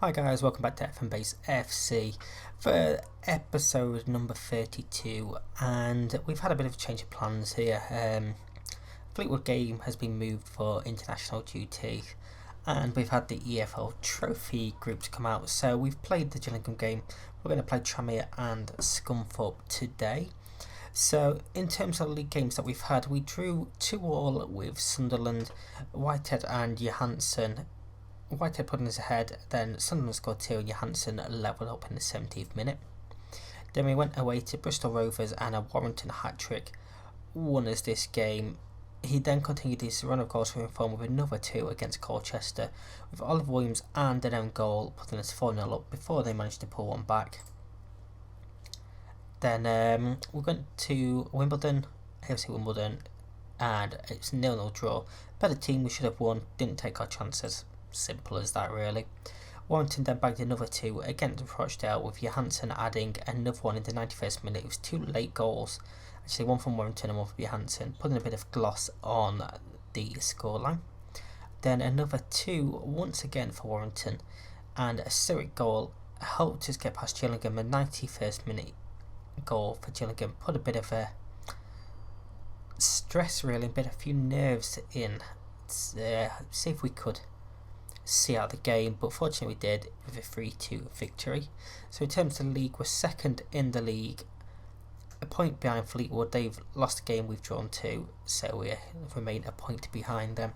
Hi guys, welcome back to FM Base FC for episode number 32, and we've had a bit of a change of plans here. Fleetwood game has been moved for international duty, and we've had the EFL Trophy groups come out, so we've played the Gillingham game. We're going to play Tranmere and Scunthorpe today. So in terms of league games that we've had, we drew 2-2 with Sunderland, Whitehead and Johansson. Whitehead putting us ahead, then Sunderland scored 2 and Johansson levelled up in the 70th minute. Then we went away to Bristol Rovers and a Warrington hat-trick won us this game. He then continued his run of goals from form with another 2 against Colchester, with Oliver Williams and an own goal putting us 4-0 up before they managed to pull one back. Then we went to Wimbledon, AFC Wimbledon, and it's 0-0 draw. Better team, we should have won, didn't take our chances. Simple as that, really. Warrington then bagged another 2 against Rochdale, with Johansson adding another one in the 91st minute. It was 2 late goals, actually one from Warrington and one from Johansson, putting a bit of gloss on the scoreline. Then another 2 once again for Warrington, and a Cyric goal helped us get past Gillingham. A 91st minute goal for Gillingham put a bit of a stress, really, a few nerves in. See if we could see out the game, but fortunately we did with a 3-2 victory. So in terms of the league, we're second in the league, a point behind Fleetwood. They've lost a game, we've drawn 2, so we remain a point behind them.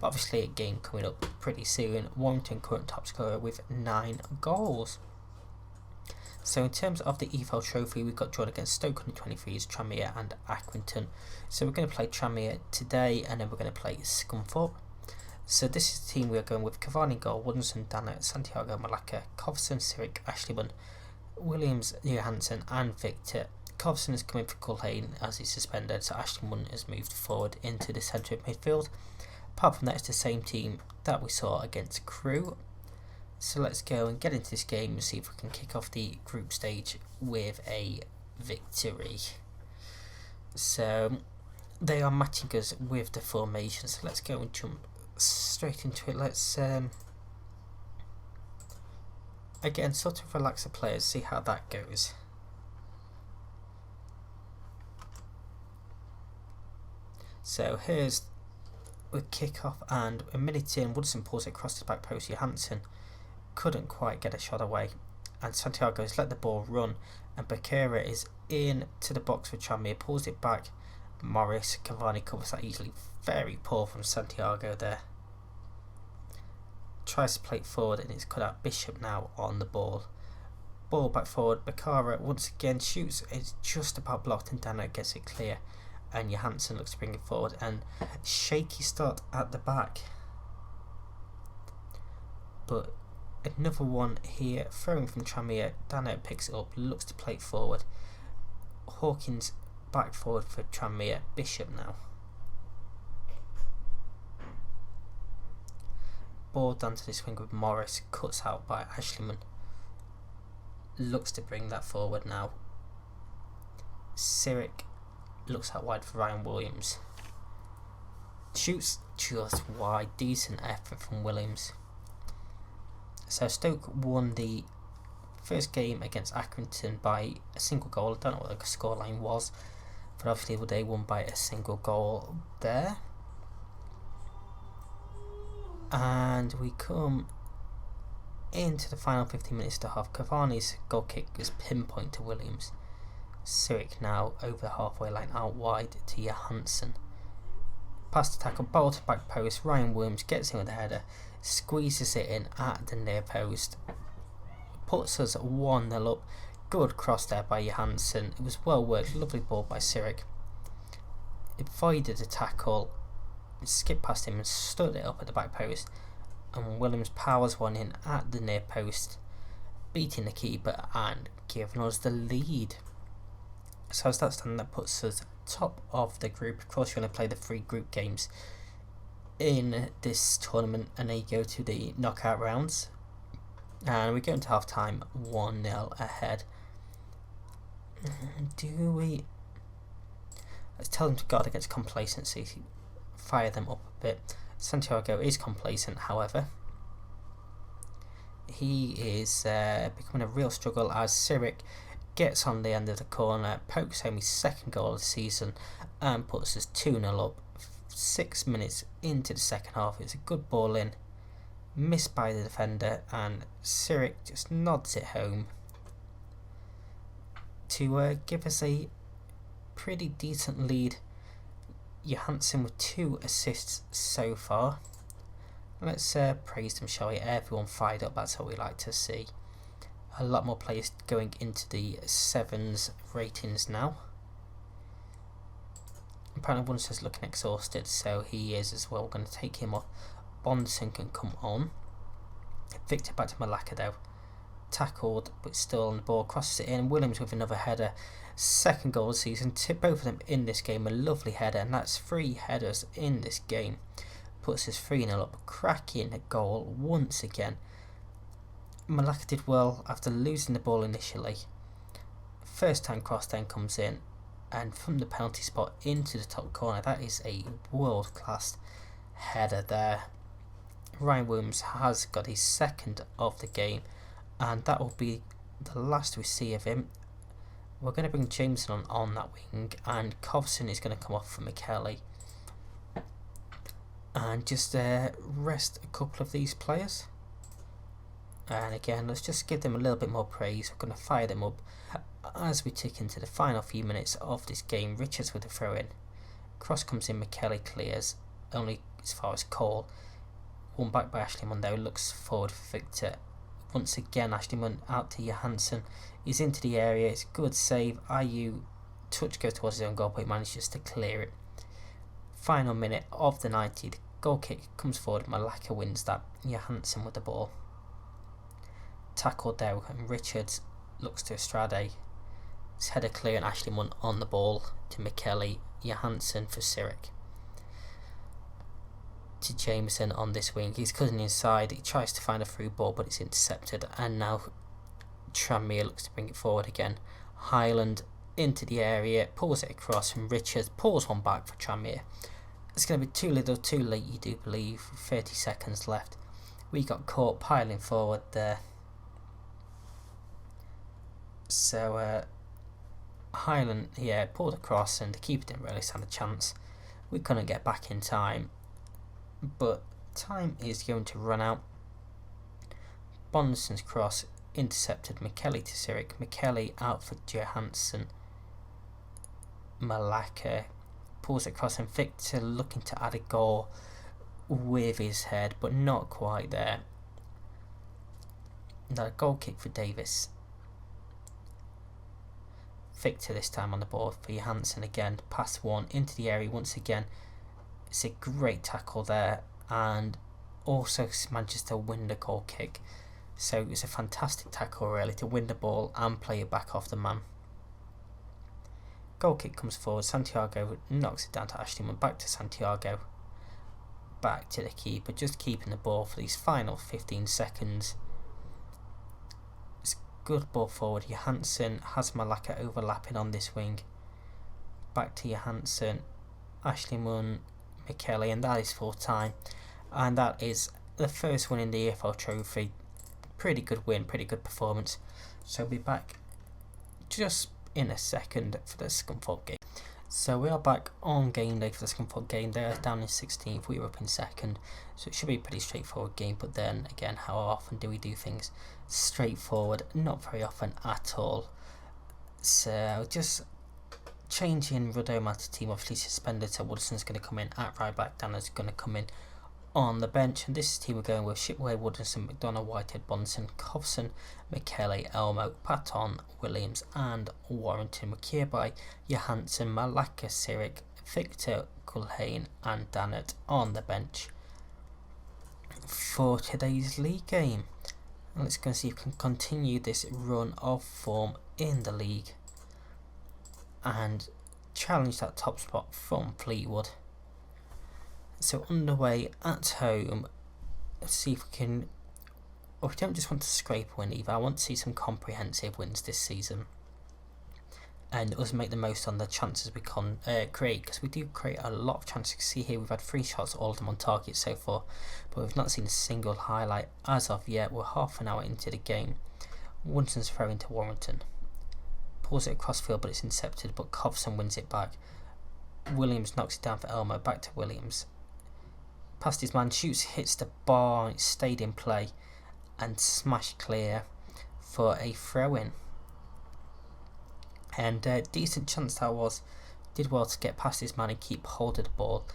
But obviously a game coming up pretty soon. Warrington current top scorer with 9 goals. So in terms of the EFL Trophy, we've got drawn against Stoke under-23s, Tranmere and Accrington. So we're going to play Tranmere today, and then we're going to play Scunthorpe. So this is the team we are going with: Cavani goal, Woodinson, Dana, Santiago, Malacca, Kovson, Cyric, Ashleyman, Williams, Johansson and Victor. Kovson is coming for Culhane as he's suspended, so Ashleyman has moved forward into the centre of midfield. Apart from that, it's the same team that we saw against Crewe. So let's go and get into this game and see if we can kick off the group stage with a victory. So they are matching us with the formation, so let's go and jump straight into it. Let's again sort of relax the players, see how that goes. So here's the kick off, and a minute in, Woodson pulls it across the back post. Johansson couldn't quite get a shot away, and Santiago's let the ball run, and Bakera is in to the box for Tranmere, pulls it back. Morris, Cavani covers that easily. Very poor from Santiago there. Tries to play it forward, and it's cut out. Bishop now on the ball. Ball back forward. Bakara once again shoots. It's just about blocked, and Dana gets it clear. And Johansson looks to bring it forward, and shaky start at the back. But another one here, throwing from Tranmere. Dana picks it up, looks to play it forward. Hawkins back forward for Tranmere. Bishop now. Ball down to this wing with Morris, cuts out by Ashleyman. Looks to bring that forward now. Cyric looks out wide for Ryan Williams. Shoots just wide. Decent effort from Williams. So Stoke won the first game against Accrington by a single goal. I don't know what the scoreline was, but obviously they won by a single goal there. And we come into the final 15 minutes to half. Cavani's goal kick is pinpoint to Williams. Cyric now over the halfway line, out wide to Johansson. Pass to tackle, ball to back post. Ryan Williams gets in with a header, squeezes it in at the near post, puts us 1-0 up. Good cross there by Johansson. It was well worked, lovely ball by Cyric. Avoided a tackle, skipped past him and stood it up at the back post, and Williams powers one in at the near post, beating the keeper and giving us the lead. So as that stands, that puts us top of the group. Of course, you're going to play the 3 group games in this tournament, and then you go to the knockout rounds, and we go into half time 1-0 ahead. Let's tell them to guard against complacency, fire them up a bit. Santiago is complacent, however. he is becoming a real struggle as Sirik gets on the end of the corner, pokes home his second goal of the season, and puts us 2-0 up. 6 minutes into the second half. It's a good ball in, missed by the defender, and Sirik just nods it home to give us a pretty decent lead. Johansson with 2 assists so far. Let's praise them, shall we? Everyone fired up, that's what we like to see. A lot more players going into the 7s ratings now. Apparently Bunsen's looking exhausted, so he is as well. We're going to take him off. Bonson can come on. Victor back to Malaka though. Tackled, but still on the ball. Crosses it in. Williams with another header. Second goal of the season. Both of them in this game. A lovely header, and that's 3 headers in this game. Puts us 3-0 up. Cracking goal once again. Malaka did well after losing the ball initially. First time cross then comes in, and from the penalty spot into the top corner. That is a world class header there. Ryan Williams has got his second of the game, and that will be the last we see of him. We're going to bring Jameson on that wing, and Kovson is going to come off for McKelly. And just rest a couple of these players. And again, let's just give them a little bit more praise. We're going to fire them up as we tick into the final few minutes of this game. Richards with a throw in. Cross comes in, McKelly clears only as far as Cole. Won back by Ashley Munn though, looks forward for Victor. Once again, Ashley Munn out to Johansson. He's into the area, it's a good save. IU touch goes towards his own goal, but he manages to clear it. Final minute of the 90, the goal kick comes forward. Malaka wins that. Johansson with the ball. Tackled there, and Richards looks to Estrade. His header clear, and Ashley Munn on the ball to McKelly. Johansson for Sirik. To Jameson on this wing. He's cutting inside. He tries to find a through ball, but it's intercepted. And now Tranmere looks to bring it forward again. Highland into the area, pulls it across, and Richards pulls one back for Tranmere. It's going to be too little too late, you do believe. 30 seconds left. We got caught piling forward there. So Highland pulled across, and the keeper didn't really stand a chance. We couldn't get back in time, but time is going to run out. Bonson's cross intercepted. McKelly to Sirik. McKelly out for Johansson. Malaka pulls across, and Victor looking to add a goal with his head, but not quite there. Now a goal kick for Davis. Victor this time on the board for Johansson again. Pass one into the area once again. It's a great tackle there, and also manages to win the goal kick. So it's a fantastic tackle really to win the ball and play it back off the man. Goal kick comes forward. Santiago knocks it down to Ashley Munn. Back to Santiago. Back to the keeper, just keeping the ball for these final 15 seconds. Good ball forward. Johansson has Malaka overlapping on this wing. Back to Johansson, Ashley Munn, McKelly, and that is full time. And that is the first win in the EFL Trophy. Pretty good win, pretty good performance. So we'll be back just in a second for the Scunthorpe game. So we are back on game day for the Scunthorpe game. They're down in 16th, we were up in 2nd. So it should be a pretty straightforward game, but then again, how often do we do things straightforward? Not very often at all. So just changing Rudoma to team, obviously suspended, so Woodson's going to come in at right back, Danner's going to come in on the bench, and this is the team we're going with: Shipway, Woodson, McDonough, Whitehead, Bonson, Kovson, McKelly, Elmo, Patton, Williams and Warrington. We're here by Johansson, Malaka, Sirik, Victor, Culhane and Dannert on the bench for today's league game. And let's go and see if we can continue this run of form in the league and challenge that top spot from Fleetwood. So underway at home, let's see if we can, or we don't just want to scrape a win either, I want to see some comprehensive wins this season. and us make the most on the chances we can create, because we do create a lot of chances. You can see here we've had 3 shots, all of them on target so far, but we've not seen a single highlight as of yet. We're half an hour into the game. Woodson's throwing to Warrington, pulls it across field but it's intercepted, but Covson wins it back. Williams knocks it down for Elmo, back to Williams, past his man, shoots, hits the bar, and it stayed in play and smashed clear for a throw-in. And decent chance that was. Did well to get past his man and keep hold of the ball.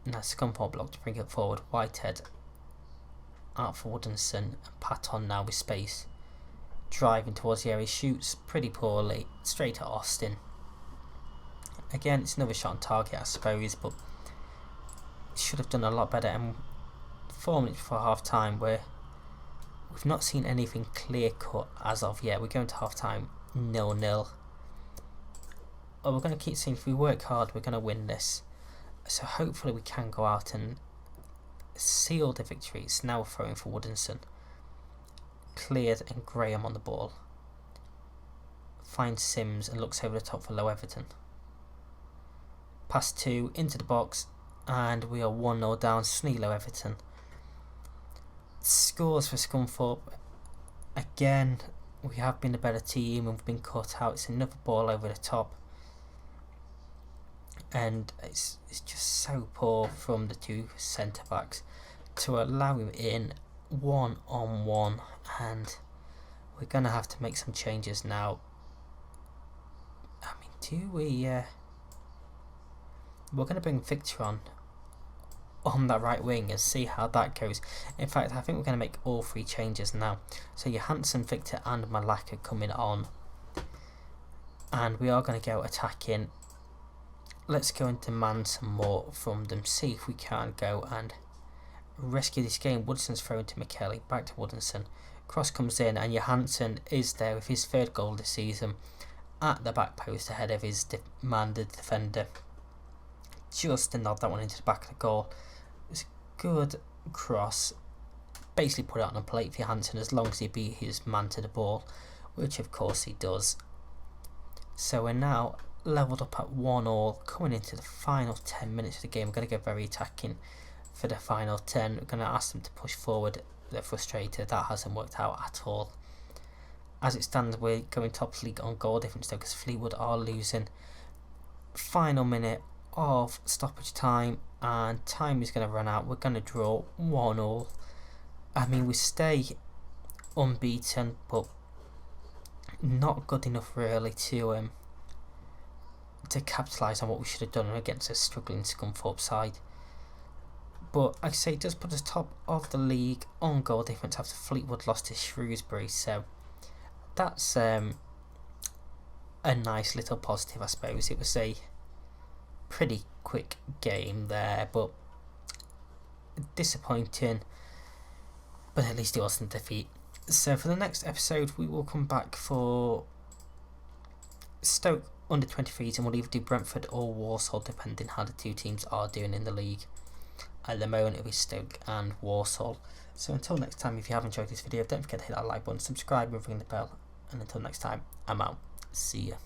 Now Scunthorpe block to bring it forward. Whitehead out for Woodinson, and Patton now with space, driving towards the area, shoots pretty poorly, straight at Austin. Again, it's another shot on target I suppose, but should have done a lot better. And 4 minutes before half time, where we've not seen anything clear cut as of yet. We're going to half time 0-0. Well, we're going to keep seeing, if we work hard we're going to win this, so hopefully we can go out and seal the victory. It's now throwing for Woodinson, cleared, and Graham on the ball, finds Sims and looks over the top for Low Everton, pass 2 into the box, and we are 1-0 down. Low Everton scores for Scunthorpe. Again, we have been a better team and we've been cut out. It's another ball over the top, and it's just so poor from the 2 centre backs to allow him in 1-on-1, and we're gonna have to make some changes now. I mean, do we we're gonna bring Victor on that right wing and see how that goes. In fact, I think we're going to make all 3 changes now. So Johansson, Victor and Malaka coming on, and we are going to go attacking. Let's go and demand some more from them, see if we can go and rescue this game. Woodson's thrown to McKelly, back to Woodinson, cross comes in, and Johansson is there with his 3rd goal this season at the back post ahead of his demanded defender. Just to nod that one into the back of the goal. It's a good cross, basically put it on a plate for Johansson as long as he beat his man to the ball, which of course he does. So we're now levelled up at 1-1 coming into the final 10 minutes of the game. We're going to go very attacking for the final 10. We're going to ask them to push forward. They're frustrated, that hasn't worked out at all. As it stands, we're going top of the league on goal difference though, because Fleetwood are losing. Final minute of stoppage time, and time is going to run out. We're going to draw 1-1. I mean, we stay unbeaten, but not good enough really to capitalise on what we should have done against a struggling Scunthorpe side. But like I say, it does put us top of the league on goal difference after Fleetwood lost to Shrewsbury, so that's a nice little positive I suppose. It was a pretty quick game there, but disappointing, but at least it wasn't defeat. So for the next episode we will come back for Stoke under 23s, and we'll either do Brentford or Walsall depending how the 2 teams are doing in the league. At the moment it will be Stoke and Walsall. So until next time, if you have enjoyed this video, don't forget to hit that like button, subscribe and ring the bell, and until next time, I'm out. See ya.